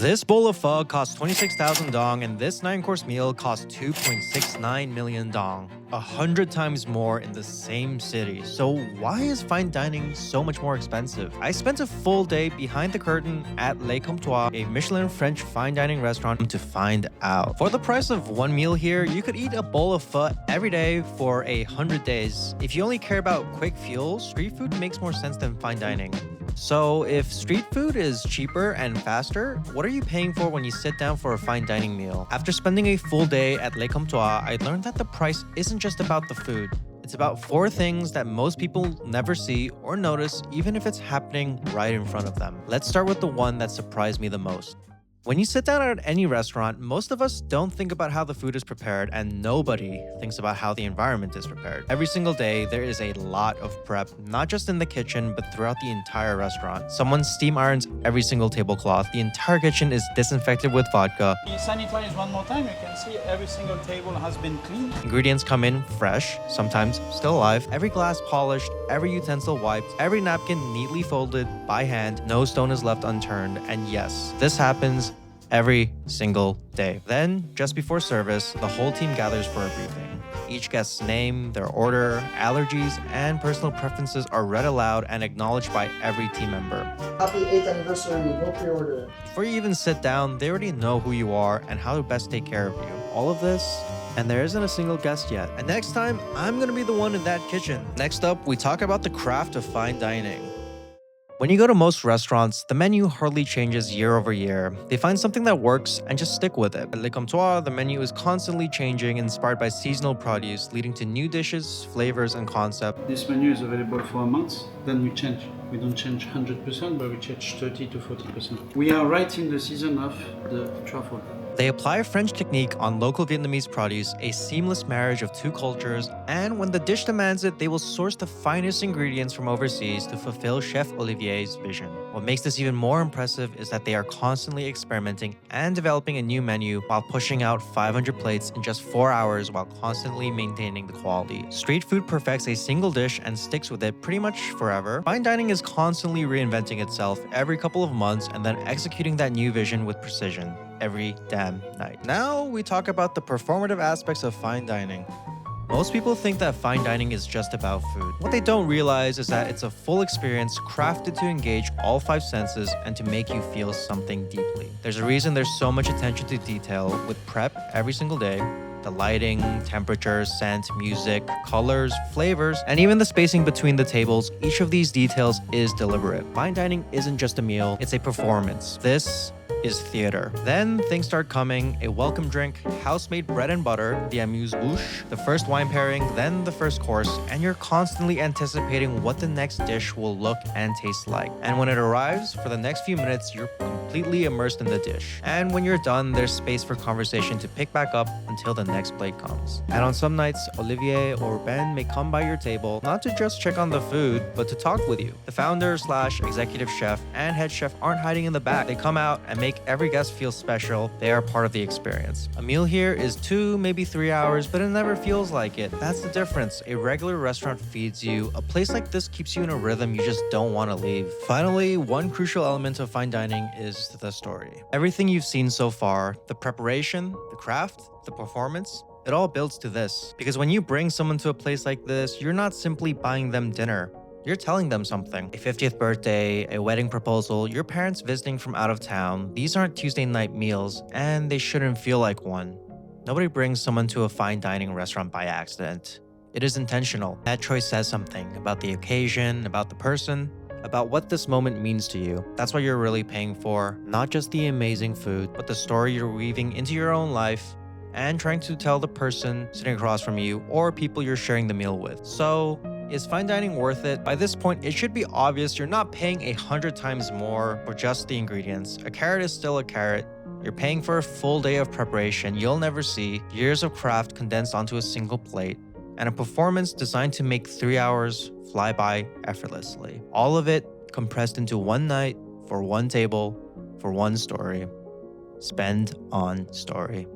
This bowl of pho costs 26,000 dong, and this 9-course meal costs 2.69 million dong. 100 times more in the same city. So why is fine dining so much more expensive? I spent a full day behind the curtain at Le Comptoir, a Michelin French fine dining restaurant, to find out. For the price of one meal here, you could eat a bowl of pho every day for 100 days. If you only care about quick fuel, street food makes more sense than fine dining. So if street food is cheaper and faster, what are you paying for when you sit down for a fine dining meal? After spending a full day at Le Comptoir, I learned that the price isn't just about the food. It's about 4 things that most people never see or notice, even if it's happening right in front of them. Let's start with the one that surprised me the most. When you sit down at any restaurant, most of us don't think about how the food is prepared, and nobody thinks about how the environment is prepared. Every single day, there is a lot of prep, not just in the kitchen, but throughout the entire restaurant. Someone steam irons every single tablecloth. The entire kitchen is disinfected with vodka. You sanitize one more time, you can see every single table has been cleaned. Ingredients come in fresh, sometimes still alive. Every glass polished, every utensil wiped, every napkin neatly folded by hand. No stone is left unturned. And yes, this happens every single day. Then, just before service, the whole team gathers for a briefing. Each guest's name, their order, allergies, and personal preferences are read aloud and acknowledged by every team member. Happy 8th anniversary, no pre-order. Before you even sit down, they already know who you are and how to best take care of you. All of this, and there isn't a single guest yet. And next time, I'm gonna be the one in that kitchen. Next up, we talk about the craft of fine dining. When you go to most restaurants, the menu hardly changes year over year. They find something that works and just stick with it. At Le Comptoir, the menu is constantly changing, inspired by seasonal produce, leading to new dishes, flavors, and concepts. This menu is available for a month, then we change. We don't change 100%, but we change 30 to 40%. We are right in the season of the truffle. They apply a French technique on local Vietnamese produce, a seamless marriage of 2 cultures, and when the dish demands it, they will source the finest ingredients from overseas to fulfill Chef Olivier's vision. What makes this even more impressive is that they are constantly experimenting and developing a new menu while pushing out 500 plates in just 4 hours while constantly maintaining the quality. Street food perfects a single dish and sticks with it pretty much forever. Fine dining is constantly reinventing itself every couple of months and then executing that new vision with precision every damn night. Now we talk about the performative aspects of fine dining. Most people think that fine dining is just about food. What they don't realize is that it's a full experience crafted to engage all 5 senses and to make you feel something deeply. There's a reason there's so much attention to detail with prep every single day. The lighting, temperature, scent, music, colors, flavors, and even the spacing between the tables, each of these details is deliberate. Fine dining isn't just a meal, it's a performance. This is theater. Then things start coming: a welcome drink, house-made bread and butter, the amuse-bouche, the first wine pairing, then the first course, and you're constantly anticipating what the next dish will look and taste like. And when it arrives, for the next few minutes, you're completely immersed in the dish. And when you're done, there's space for conversation to pick back up until the next plate comes. And on some nights, Olivier or Ben may come by your table, not to just check on the food, but to talk with you. The founder/executive chef and head chef aren't hiding in the back. They come out and make every guest feel special. They are part of the experience. A meal here is 2, maybe 3 hours, but it never feels like it. That's the difference. A regular restaurant feeds you. A place like this keeps you in a rhythm you just don't want to leave. Finally, one crucial element of fine dining is the story. Everything you've seen so far, the preparation, the craft, the performance, it all builds to this. Because when you bring someone to a place like this, you're not simply buying them dinner. You're telling them something. A 50th birthday, a wedding proposal, your parents visiting from out of town. These aren't Tuesday night meals, and they shouldn't feel like one. Nobody brings someone to a fine dining restaurant by accident. It is intentional. That choice says something about the occasion, about the person, about what this moment means to you. That's what you're really paying for. Not just the amazing food, but the story you're weaving into your own life and trying to tell the person sitting across from you or people you're sharing the meal with. So, is fine dining worth it? By this point, it should be obvious you're not paying 100 times more for just the ingredients. A carrot is still a carrot. You're paying for a full day of preparation you'll never see, years of craft condensed onto a single plate, and a performance designed to make 3 hours fly by effortlessly. All of it compressed into one night, for one table, for one story. Spend on story.